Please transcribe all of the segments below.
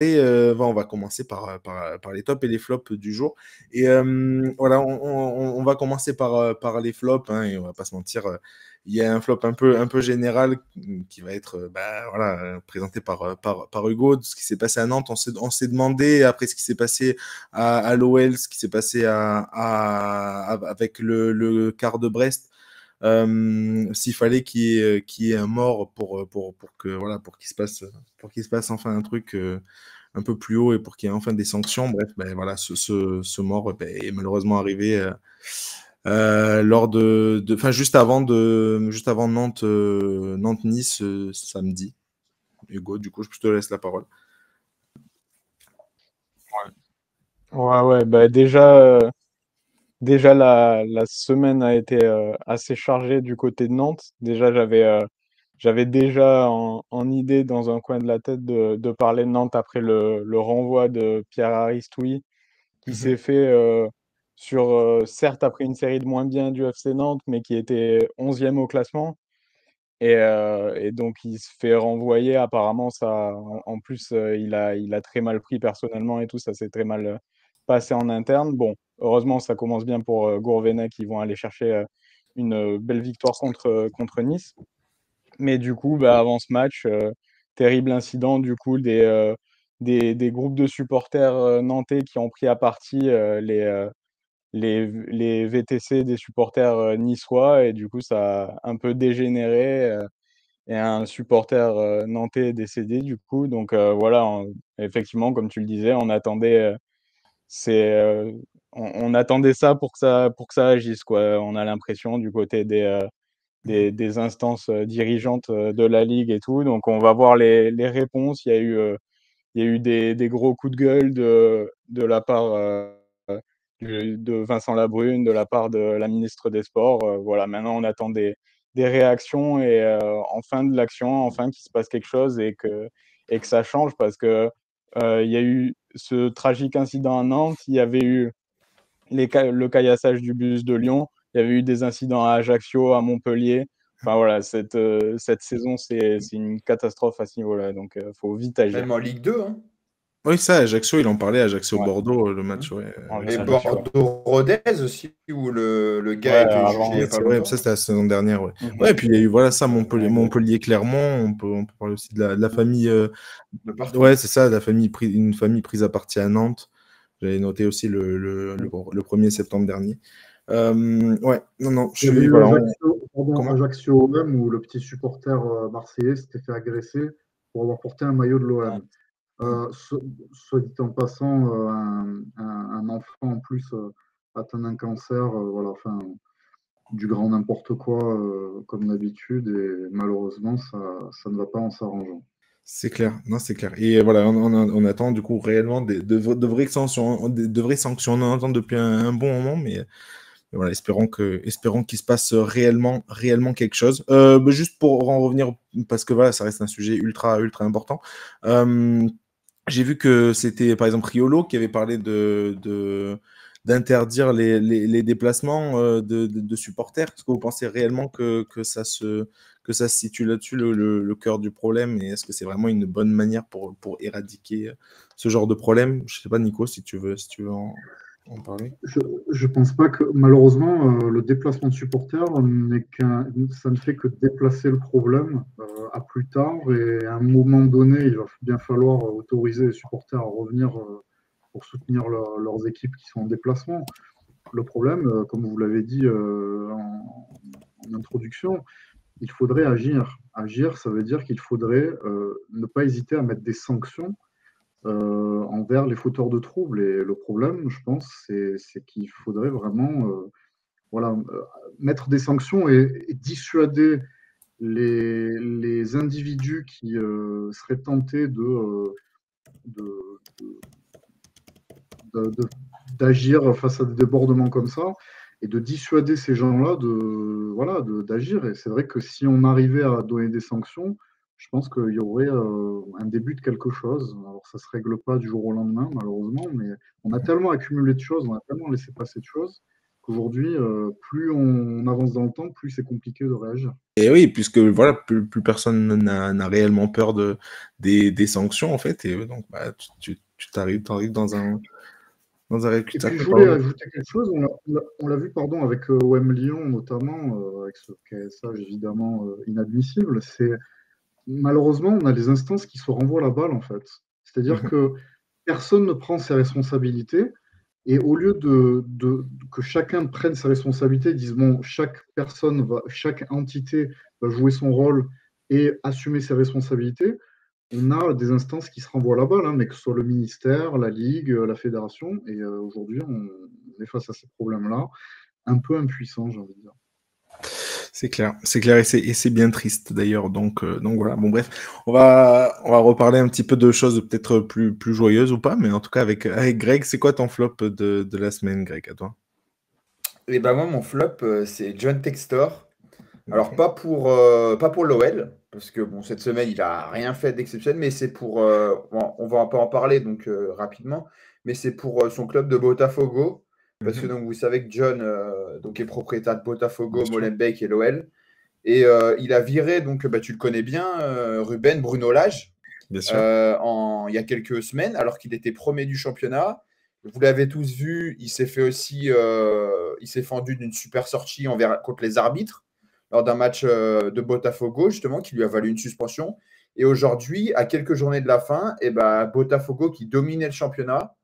On va commencer par les tops et les flops du jour. Et voilà, on va commencer par les flops, hein, et on va pas se mentir. Il y a un flop un peu général qui va être voilà, présenté par Hugo, de ce qui s'est passé à Nantes. On s'est demandé, après ce qui s'est passé à l'OL, ce qui s'est passé avec le quart de Brest, s'il fallait qu'il y ait un mort pour qu'il se passe enfin un truc un peu plus haut et pour qu'il y ait enfin des sanctions. Bref, ben, voilà, ce mort ben, est malheureusement arrivé lors enfin, juste avant Nantes-Nice samedi. Hugo, du coup, je te laisse la parole. Ouais, ouais, bah déjà la semaine a été assez chargée du côté de Nantes. Déjà, j'avais déjà en idée dans un coin de la tête de parler de Nantes après le renvoi de Pierre Aristoui qui Mhm. s'est fait certes après une série de moins bien du FC Nantes, mais qui était 11e au classement. Et donc il se fait renvoyer. Apparemment, en plus, il a très mal pris personnellement et tout, ça s'est très mal passé en interne. Bon, heureusement, ça commence bien pour Gourvenec qui vont aller chercher une belle victoire contre Nice. Mais du coup, bah, avant ce match, terrible incident, du coup, des groupes de supporters nantais qui ont pris à partie les VTC des supporters niçois, et du coup, ça a un peu dégénéré. Et un supporter nantais est décédé du coup. Donc voilà, effectivement, comme tu le disais, c'est, euh, on attendait ça pour que ça agisse, quoi. On a l'impression du côté des instances dirigeantes de la Ligue et tout. Donc on va voir les réponses. Il y a eu des gros coups de gueule de la part de Vincent Labrune, de la part de la ministre des Sports. Voilà, maintenant on attend des réactions et enfin de l'action, enfin qu'il se passe quelque chose et que ça change parce que il y a eu ce tragique incident à Nantes, il y avait eu le caillassage du bus de Lyon, il y avait eu des incidents à Ajaccio, à Montpellier. Enfin voilà, cette saison, c'est une catastrophe à ce niveau-là, donc il faut vite Même agir. en Ligue 2, hein. Oui, ça, Ajaccio, il en parlait, Ouais, Ajaccio-Bordeaux, le Hein. match, ouais, Et Ajaccio, ouais. Bordeaux-Rodez aussi, où le gars a Ouais, été jugé il avant, n'y Oui, a pas c'est vrai, ça longtemps. c'était la saison dernière, ouais. Ouais, et mhm, puis il y a eu voilà ça, ouais, exactement. Montpellier-Clermont, on peut parler aussi de la famille. De partout. Ouais, c'est ça, une famille prise à partie à Nantes. J'avais noté aussi le 1er septembre dernier. Ouais, non, non, je Il y avait suis. eu Voilà, Ajaccio, pardon, comment? Ajaccio OM où le petit supporter marseillais s'était fait agresser pour avoir porté un maillot de Ouais. l'OM. Soit dit en passant, un enfant en plus atteint d'un cancer, voilà, enfin, du grand n'importe quoi comme d'habitude, et malheureusement, ça ne va pas en s'arrangeant. C'est clair, non, c'est clair. Et voilà, on attend du coup réellement de vraies sanctions, de vraies sanctions. On en attend depuis un bon moment, mais voilà, espérons qu'il se passe réellement quelque chose. Juste pour en revenir, parce que voilà, ça reste un sujet ultra important. Euh, j'ai vu que c'était par exemple Riolo qui avait parlé d'interdire les déplacements de supporters. Est-ce que vous pensez réellement que ça se situe là-dessus, le cœur du problème? Et est-ce que c'est vraiment une bonne manière pour éradiquer ce genre de problème? Je sais pas, Nico, si tu veux en parler. Je pense pas que, malheureusement, le déplacement de supporters ça ne fait que déplacer le problème à plus tard. Et à un moment donné, il va bien falloir autoriser les supporters à revenir pour soutenir leurs équipes qui sont en déplacement. Le problème, comme vous l'avez dit en introduction, il faudrait agir. Agir, ça veut dire qu'il faudrait ne pas hésiter à mettre des sanctions envers les fauteurs de troubles. Et le problème, je pense, c'est qu'il faudrait vraiment voilà, mettre des sanctions et dissuader les individus qui seraient tentés de- de- de- d'agir face à des débordements comme ça et de dissuader ces gens-là voilà, d'agir. Et c'est vrai que si on arrivait à donner des sanctions, je pense qu'il y aurait un début de quelque chose. Alors, ça ne se règle pas du jour au lendemain, malheureusement, mais on a tellement accumulé de choses, on a tellement laissé passer de choses qu'aujourd'hui, plus on avance dans le temps, plus c'est compliqué de réagir. Et oui, puisque voilà, plus personne n'a réellement peur des sanctions, en fait. Et donc, bah, tu t'arrives dans un Et cul-de-sac. puis je voulais ajouter quelque chose, on l'a vu pardon, avec OM Lyon notamment, avec ce cassage évidemment inadmissible, c'est malheureusement on a les instances qui se renvoient la balle en fait. C'est-à-dire que personne ne prend ses responsabilités et au lieu que chacun prenne ses responsabilités, dise bon, chaque entité va jouer son rôle et assumer ses responsabilités, on a des instances qui se renvoient la balle, hein, mais que ce soit le ministère, la Ligue, la fédération. Et aujourd'hui, on est face à ces problèmes-là, un peu impuissants, j'ai envie de dire. C'est clair, et c'est bien triste d'ailleurs. Donc voilà. Bon bref, on va reparler un petit peu de choses peut-être plus joyeuses ou pas, mais en tout cas avec Greg, c'est quoi ton flop de la semaine, Greg, à toi? Et ben moi, mon flop, c'est John Textor. Alors, pas pour l'OL, parce que bon, cette semaine, il a rien fait d'exceptionnel, mais c'est pour. Bon, on va un peu en parler donc rapidement, mais c'est pour son club de Botafogo. Parce que donc, vous savez que John donc, est propriétaire de Botafogo, Molenbeek et l'OL. Et il a viré, donc bah, tu le connais bien, Ruben Bruno Lage, Bien sûr. il y a quelques semaines, alors qu'il était premier du championnat. Vous l'avez tous vu, il s'est fendu d'une super sortie contre les arbitres lors d'un match de Botafogo, justement, qui lui a valu une suspension. Et aujourd'hui, à quelques journées de la fin, et ben, Botafogo qui dominait le championnat,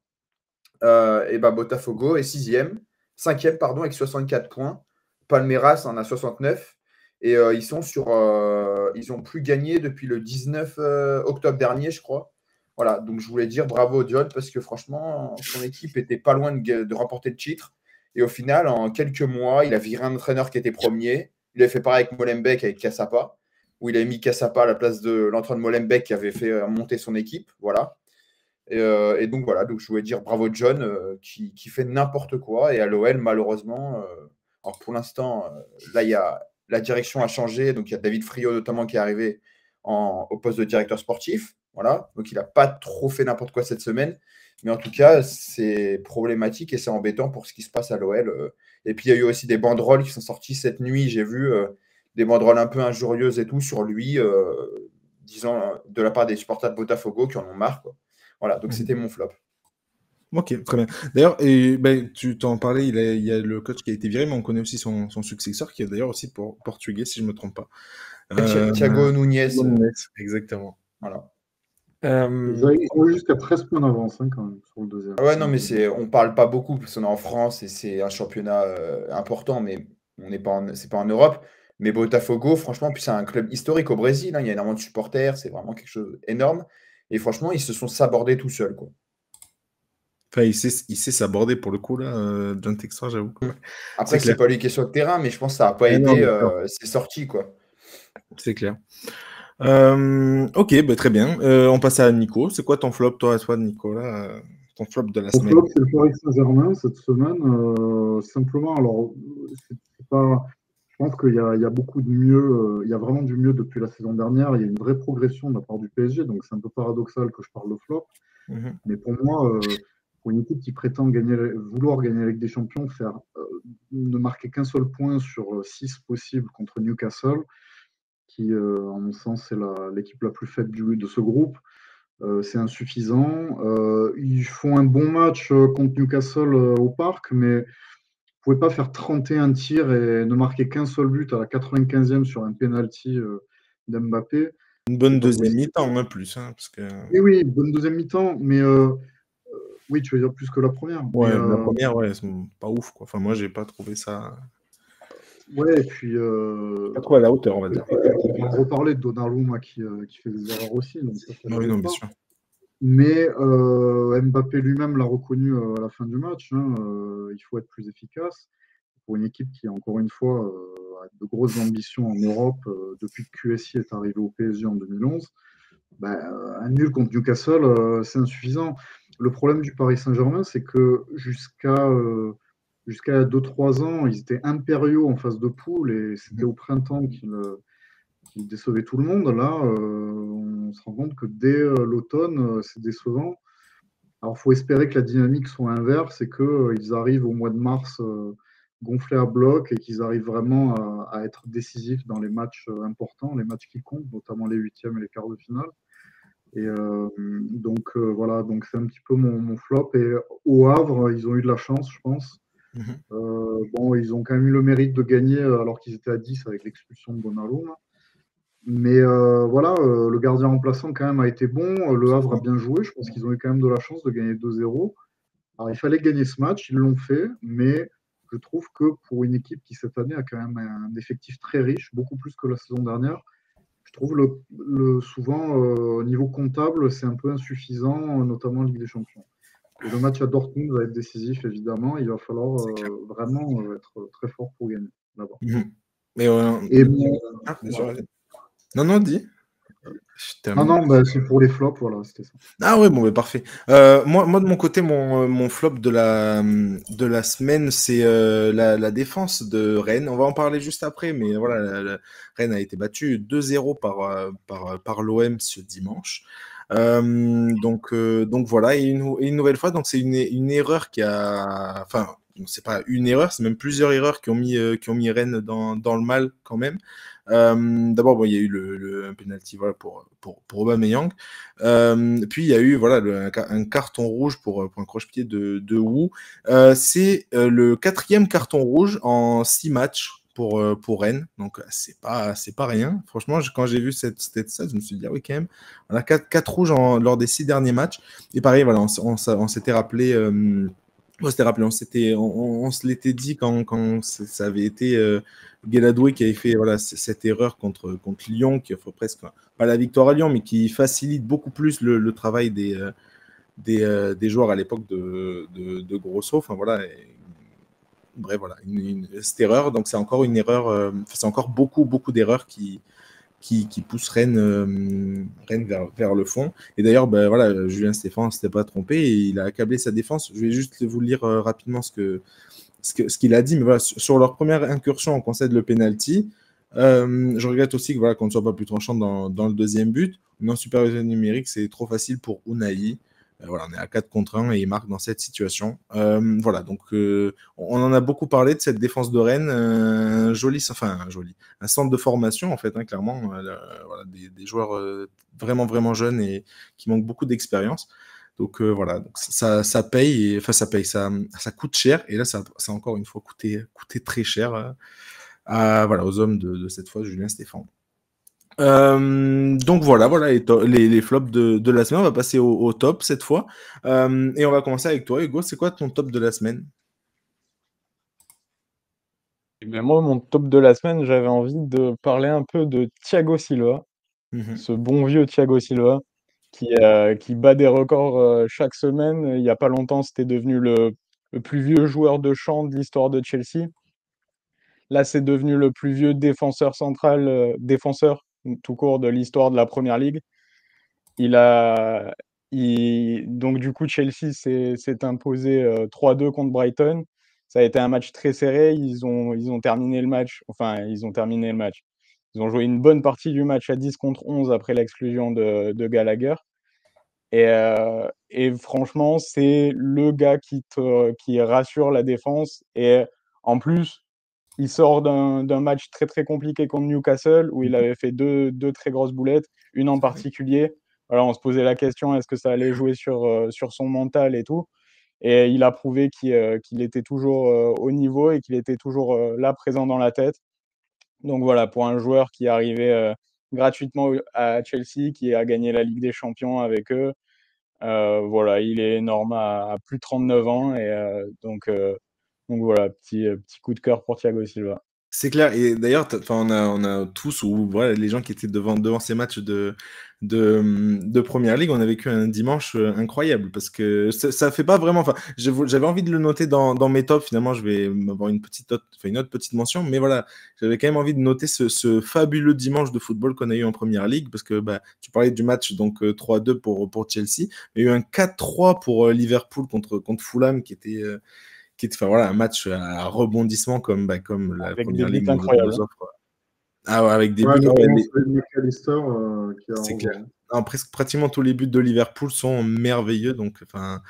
et ben, Botafogo est 5e pardon, avec 64 points. Palmeiras en a 69. Et ils ont plus gagné depuis le 19 octobre dernier, je crois. Voilà, donc je voulais dire bravo au John parce que franchement, son équipe était pas loin de remporter le titre. Et au final, en quelques mois, il a viré un entraîneur qui était premier. Il a fait pareil avec Molenbeek, avec Cassapa, où il a mis Cassapa à la place de l'entraîneur de Molenbeek qui avait fait monter son équipe. Voilà. Et donc voilà, donc je voulais dire bravo John qui fait n'importe quoi. Et à l'OL, malheureusement, alors pour l'instant, là, la direction a changé. Donc il y a David Friot notamment qui est arrivé au poste de directeur sportif. Voilà, donc il n'a pas trop fait n'importe quoi cette semaine. Mais en tout cas, c'est problématique et c'est embêtant pour ce qui se passe à l'OL. Et puis il y a eu aussi des banderoles qui sont sorties cette nuit. J'ai vu des banderoles un peu injurieuses et tout sur lui, disons de la part des supporters de Botafogo qui en ont marre, quoi. Voilà, donc c'était mon flop. Ok, très bien. D'ailleurs, tu t'en parlais, il y a le coach qui a été viré, mais on connaît aussi son successeur, qui est d'ailleurs aussi portugais, si je ne me trompe pas. Thiago Nunes. Exactement. Voilà. Ils ont jusqu'à 13 points d'avance hein, quand même sur le deuxième. Ouais, non, mais on parle pas beaucoup parce qu'on est en France et c'est un championnat important, mais c'est pas en Europe. Mais Botafogo, franchement, puis c'est un club historique au Brésil, hein, il y a énormément de supporters, c'est vraiment quelque chose d'énorme. Et franchement, ils se sont sabordés tout seuls, quoi. Enfin, il sait s'aborder pour le coup, là, John Textor, j'avoue. Après, c'est pas lui qui est sur le terrain, mais je pense que ça n'a pas aidé ses sorties, quoi. C'est clair. Ok, bah, très bien. On passe à Nico. C'est quoi ton flop, toi, Nicolas, ton flop de la semaine? Mon flop, c'est le Paris Saint-Germain cette semaine. Simplement, alors, c'est pas. Je pense qu'il y a beaucoup de mieux. Il y a vraiment du mieux depuis la saison dernière. Il y a une vraie progression de la part du PSG, donc c'est un peu paradoxal que je parle de flop. Mais pour moi, pour une équipe qui prétend vouloir gagner la Ligue des Champions, ne marquer qu'un seul point sur 6 possibles contre Newcastle, qui, en mon sens, c'est l'équipe la plus faible de ce groupe. C'est insuffisant. Ils font un bon match contre Newcastle au Parc, mais vous ne pouvez pas faire 31 tirs et ne marquer qu'un seul but à la 95e sur un penalty d'Mbappé. Une bonne deuxième mi-temps, hein, plus. Hein, parce que... Oui, bonne deuxième mi-temps, mais oui, tu veux dire plus que la première. Ouais, mais, la première, ouais, c'est pas ouf, quoi. Enfin, moi, j'ai pas trouvé ça... Ouais, et puis... pas trop à la hauteur, on va dire. On va reparler de Donnarumma qui fait des erreurs aussi. Donc ça oui, non, bien sûr. Mais Mbappé lui-même l'a reconnu à la fin du match. Hein, il faut être plus efficace. Pour une équipe qui, encore une fois, a de grosses ambitions en Europe, depuis que QSI est arrivé au PSG en 2011, un nul contre Newcastle, c'est insuffisant. Le problème du Paris Saint-Germain, c'est que jusqu'à 2-3 ans, ils étaient impériaux en phase de poule et c'était au printemps qu'ils décevaient tout le monde. Là, on se rend compte que dès l'automne, c'est décevant. Alors, il faut espérer que la dynamique soit inverse et qu'ils arrivent au mois de mars gonflés à bloc et qu'ils arrivent vraiment à être décisifs dans les matchs importants, les matchs qui comptent, notamment les huitièmes et les quarts de finale. Et voilà, donc c'est un petit peu mon flop. Et au Havre, ils ont eu de la chance, je pense. Bon, ils ont quand même eu le mérite de gagner alors qu'ils étaient à 10 avec l'expulsion de Donnarumma. Mais voilà, le gardien remplaçant quand même a été bon. Le Havre a bien joué. Je pense qu'ils ont eu quand même de la chance de gagner 2-0. Alors il fallait gagner ce match, ils l'ont fait, mais je trouve que pour une équipe qui cette année a quand même un effectif très riche, beaucoup plus que la saison dernière, je trouve souvent au niveau comptable c'est un peu insuffisant, notamment en Ligue des Champions. Et le match à Dortmund va être décisif évidemment. Il va falloir vraiment être très fort pour gagner là-bas. Mais Et non, dis. Non, bah, c'est pour les flops, voilà, c'était ça. Ah ouais, bon, bah, parfait. Moi, de mon côté, mon flop de la semaine, c'est la défense de Rennes. On va en parler juste après, mais voilà, Rennes a été battue 2-0 par l'OM ce dimanche. Donc voilà, et une nouvelle fois, donc c'est une erreur qui a... Enfin, c'est pas une erreur, c'est même plusieurs erreurs qui ont mis Rennes dans le mal quand même. D'abord, bon, il y a eu un penalty voilà, pour Aubameyang. Puis il y a eu voilà, un carton rouge pour un croche-pied de Wu. C'est le 4e carton rouge en 6 matchs pour Rennes. Donc c'est pas rien. Franchement, quand j'ai vu cette stat, je me suis dit, ah oui, quand même, on a 4 rouges lors des 6 derniers matchs. Et pareil, voilà, on s'était rappelé. On se l'était dit quand ça avait été Gueladoué qui avait fait voilà, cette erreur contre Lyon, qui offre presque pas la victoire à Lyon, mais qui facilite beaucoup plus le travail des joueurs à l'époque de Grosso. Enfin voilà. Bref, voilà, cette erreur. Donc c'est encore une erreur, c'est encore beaucoup d'erreurs qui pousse Rennes vers le fond. Et d'ailleurs, ben, voilà, Julien Stéphan ne s'était pas trompé et il a accablé sa défense. Je vais juste vous lire rapidement ce qu'il a dit. Mais voilà, sur leur première incursion, on concède le penalty. Je regrette aussi que, voilà, qu'on ne soit pas plus tranchant dans le deuxième but. Mais en supériorité numérique, c'est trop facile pour Unai. Voilà, on est à 4 contre 1 et il marque dans cette situation. Voilà, donc on en a beaucoup parlé de cette défense de Rennes. Un centre de formation, en fait, hein, clairement. Voilà, des joueurs vraiment jeunes et qui manquent beaucoup d'expérience. Donc voilà, donc ça paye, enfin ça paye, ça coûte cher. Et là, ça a encore une fois coûté très cher voilà, aux hommes de cette fois, Julien Stéphan. Donc voilà les flops de la semaine. On va passer au top cette fois. Et on va commencer avec toi, Hugo. C'est quoi ton top de la semaine? Mais moi, mon top de la semaine, j'avais envie de parler un peu de Thiago Silva, ce bon vieux Thiago Silva, qui bat des records chaque semaine. Il n'y a pas longtemps, c'était devenu le plus vieux joueur de champ de l'histoire de Chelsea. Là, c'est devenu le plus vieux défenseur central, défenseur tout court de l'histoire de la Première Ligue. Donc du coup, Chelsea s'est imposé 3-2 contre Brighton. Ça a été un match très serré. Ils ont terminé le match. Enfin, ils ont terminé le match. Ils ont joué une bonne partie du match à 10 contre 11 après l'exclusion de Gallagher. Et franchement, c'est le gars qui rassure la défense. Et en plus, il sort d'un match très très compliqué contre Newcastle où il avait fait deux très grosses boulettes, une en particulier. Voilà, on se posait la question, est-ce que ça allait jouer sur son mental et tout. Et il a prouvé qu'il était toujours au niveau et qu'il était toujours là, présent dans la tête. Donc voilà, pour un joueur qui est arrivé gratuitement à Chelsea, qui a gagné la Ligue des Champions avec eux, voilà, il est énorme à plus de 39 ans. Et donc voilà, petit coup de cœur pour Thiago Silva. C'est clair. Et d'ailleurs, on a tous, ou voilà, les gens qui étaient devant ces matchs de Première Ligue, on a vécu un dimanche incroyable parce que ça fait pas vraiment. Enfin, j'avais envie de le noter dans mes tops. Finalement, je vais avoir une autre petite mention. Mais voilà, j'avais quand même envie de noter ce fabuleux dimanche de football qu'on a eu en Première Ligue parce que bah, tu parlais du match donc 3-2 pour Chelsea. Il y a eu un 4-3 pour Liverpool contre Fulham qui était enfin, voilà, un match à rebondissement comme la avec Première des Ligue buts incroyables. nous offre. Ah ouais, avec des Ouais, buts. McAllister qui a C'est clair. Non, pratiquement tous les buts de Liverpool sont merveilleux. Donc, enfin,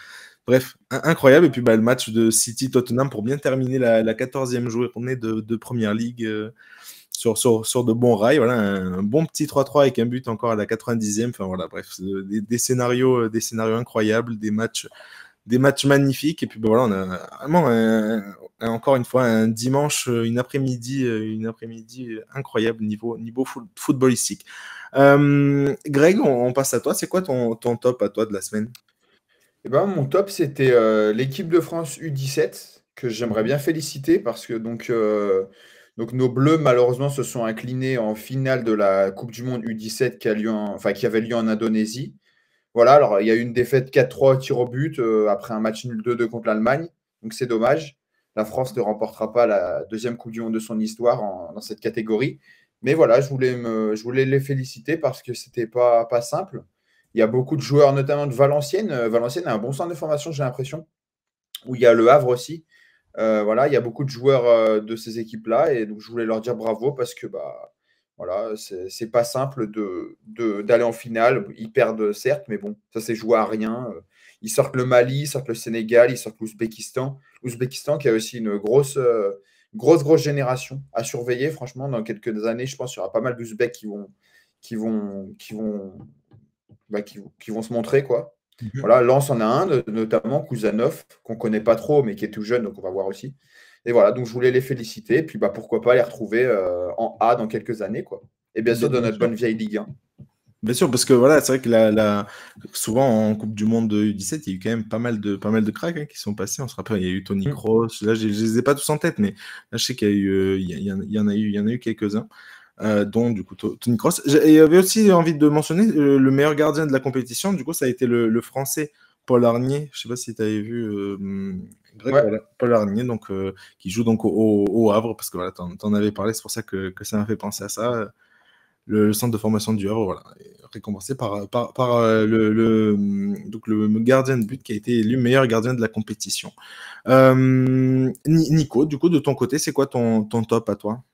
Bref, incroyable. Et puis le match de City-Tottenham pour bien terminer la 14e journée de Première Ligue sur de bons rails. Voilà, un bon petit 3-3 avec un but encore à la 90e. Enfin voilà, bref, des scénarios incroyables, des matchs magnifiques. Et puis voilà, on a vraiment encore une fois un dimanche, une après-midi incroyable niveau footballistique. Greg, on passe à toi. C'est quoi ton top à toi de la semaine? Eh ben, mon top, c'était l'équipe de France U17 que j'aimerais bien féliciter parce que donc nos Bleus, malheureusement, se sont inclinés en finale de la Coupe du Monde U17 qui avait lieu en Indonésie. Voilà, alors il y a eu une défaite 4-3 au tir au but après un match nul 2-2 contre l'Allemagne. Donc c'est dommage. La France ne remportera pas la deuxième Coupe du Monde de son histoire dans cette catégorie. Mais voilà, je voulais les féliciter parce que c'était pas simple. Il y a beaucoup de joueurs, notamment de Valenciennes. Valenciennes a un bon centre de formation, j'ai l'impression, où il y a le Havre aussi. Voilà, il y a beaucoup de joueurs de ces équipes-là. Et donc, je voulais leur dire bravo parce que voilà, c'est pas simple d'aller en finale. Ils perdent, certes, mais bon, ça s'est joué à rien. Ils sortent le Mali, ils sortent le Sénégal, ils sortent l'Ouzbékistan. L'Ouzbékistan qui a aussi une grosse génération à surveiller. Franchement, dans quelques années, je pense qu'il y aura pas mal d'Ouzbeks qui vont se montrer, quoi. Voilà, Lens en a un, notamment Kouzanov, qu'on ne connaît pas trop, mais qui est tout jeune, donc on va voir aussi. Et voilà, donc je voulais les féliciter, et puis pourquoi pas les retrouver en A dans quelques années, quoi. Et bien sûr, dans notre bonne vieille Ligue 1. Bien sûr, parce que voilà, c'est vrai que souvent en Coupe du Monde de U17, il y a eu quand même pas mal de cracks qui sont passés. On se rappelle, il y a eu Tony Kroos. Là, je les ai pas tous en tête, mais là, je sais qu'il y en a eu quelques-uns. Dont du coup Tony Kroos. J'avais aussi envie de mentionner le meilleur gardien de la compétition. Du coup, ça a été le Français Paul Arnier. Je sais pas si tu avais vu Greg, Ouais. Paul Arnier, donc qui joue donc au Havre, parce que voilà, t'en avais parlé, c'est pour ça que ça m'a fait penser à ça. Le centre de formation du Havre, voilà, récompensé par donc le gardien de but qui a été élu meilleur gardien de la compétition. Nico, du coup, de ton côté, c'est quoi ton top à toi?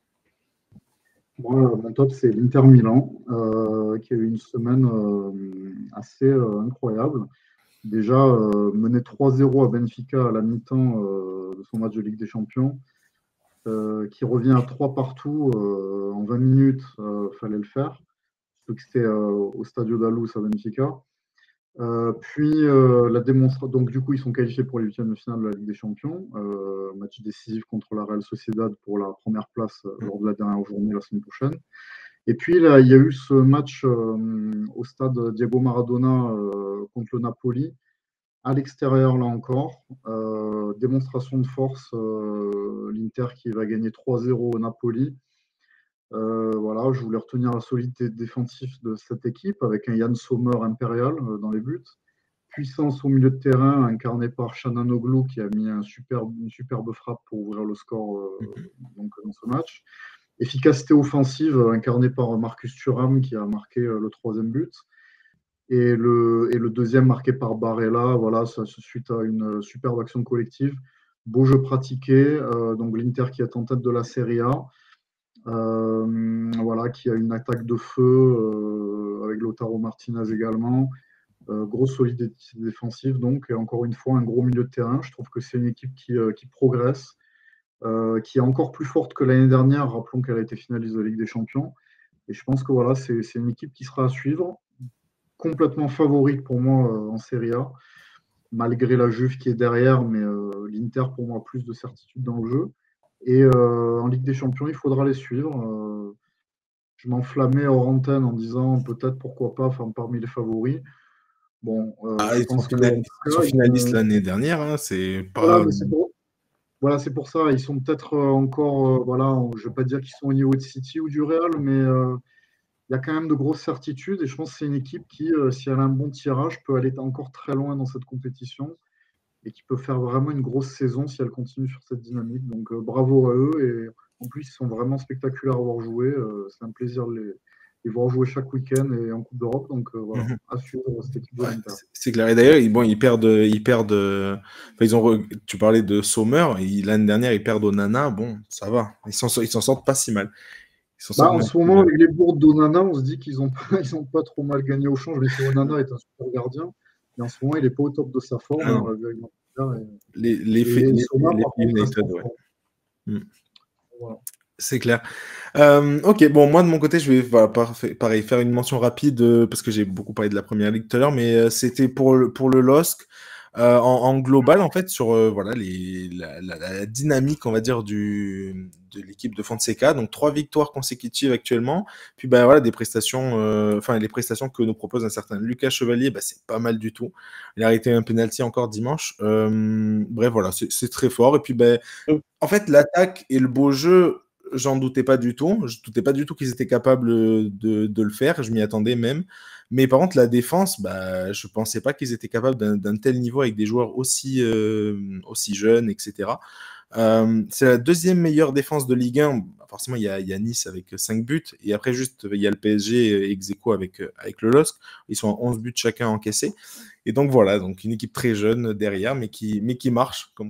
Moi, mon top, c'est l'Inter Milan, qui a eu une semaine assez incroyable. Déjà, mené 3-0 à Benfica à la mi-temps de son match de Ligue des Champions, qui revient à 3 partout en 20 minutes, fallait le faire. Surtout que c'était au Stadio da Luz à Benfica. Puis la démonstration, donc du coup ils sont qualifiés pour les huitièmes de finale de la Ligue des Champions, match décisif contre la Real Sociedad pour la première place lors de la dernière journée la semaine prochaine. Et puis là, il y a eu ce match au stade Diego Maradona contre le Napoli, à l'extérieur là encore, démonstration de force, l'Inter qui va gagner 3-0 au Napoli. Voilà, je voulais retenir la solidité défensive de cette équipe avec un Yann Sommer impérial dans les buts. Puissance au milieu de terrain incarné par Çalhanoğlu qui a mis une superbe frappe pour ouvrir le score donc, dans ce match. Efficacité offensive incarnée par Marcus Thuram qui a marqué le 3e but. Et le deuxième marqué par Barella, voilà, ça suite à une superbe action collective. Beau jeu pratiqué, donc l'Inter qui est en tête de la Serie A. Voilà, qui a une attaque de feu avec Lautaro Martinez également. Grosse solidité défensive, donc, et encore une fois, un gros milieu de terrain. Je trouve que c'est une équipe qui progresse, qui est encore plus forte que l'année dernière. Rappelons qu'elle a été finaliste de Ligue des Champions. Et je pense que voilà, c'est une équipe qui sera à suivre, complètement favorite pour moi en Serie A, malgré la Juve qui est derrière, mais l'Inter, pour moi, a plus de certitude dans le jeu. Et en Ligue des Champions, il faudra les suivre. Je m'enflammais hors antenne en disant peut-être pourquoi pas parmi les favoris. Bon, je pense ils sont finalistes l'année dernière, hein, c'est pas. Voilà, c'est pour ça. Ils sont peut-être encore, voilà, je ne vais pas dire qu'ils sont au niveau de City ou du Real, mais il y a quand même de grosses certitudes. Et je pense que c'est une équipe qui, si elle a un bon tirage, peut aller encore très loin dans cette compétition et qui peut faire vraiment une grosse saison si elle continue sur cette dynamique. Donc bravo à eux. Et en plus, ils sont vraiment spectaculaires à voir jouer. C'est un plaisir de les voir jouer chaque week-end et en Coupe d'Europe. Donc voilà, à suivre cette équipe de l'Inter. C'est clair. Et d'ailleurs, bon, ils perdent. Tu parlais de Sommer. L'année dernière, ils perdent Onana. Bon, ça va. Ils s'en sortent pas si mal. En ce moment, avec les bourdes d'Onana, on se dit qu'ils n'ont pas trop mal gagné au change. Mais Onana est un super gardien. Et en ce moment, il n'est pas au top de sa forme. Ah non. Avec Manchester, Les Soma, par contre, United, reste en ouais. forme. Voilà. C'est clair. Ok, bon, moi de mon côté, je vais pareil, faire une mention rapide parce que j'ai beaucoup parlé de la première ligue tout à l'heure, mais c'était pour le LOSC en global, en fait, sur voilà, la dynamique, on va dire, de l'équipe de Fonseca. Donc, 3 victoires consécutives actuellement. Puis, bah, voilà, des prestations, enfin, les prestations que nous propose un certain Lucas Chevalier, bah, c'est pas mal du tout. Il a arrêté un penalty encore dimanche. Bref, voilà, c'est très fort. Et puis, bah, en fait, l'attaque et le beau jeu, j'en doutais pas du tout. Je doutais pas du tout qu'ils étaient capables de le faire. Je m'y attendais même. Mais par contre, la défense, bah, je pensais pas qu'ils étaient capables d'un tel niveau avec des joueurs aussi jeunes, etc. C'est la deuxième meilleure défense de Ligue 1. Forcément, il y a Nice avec 5 buts. Et après, juste, il y a le PSG ex aequo avec le LOSC. Ils sont à 11 buts chacun encaissés. Et donc voilà, donc une équipe très jeune derrière, mais qui marche. Comme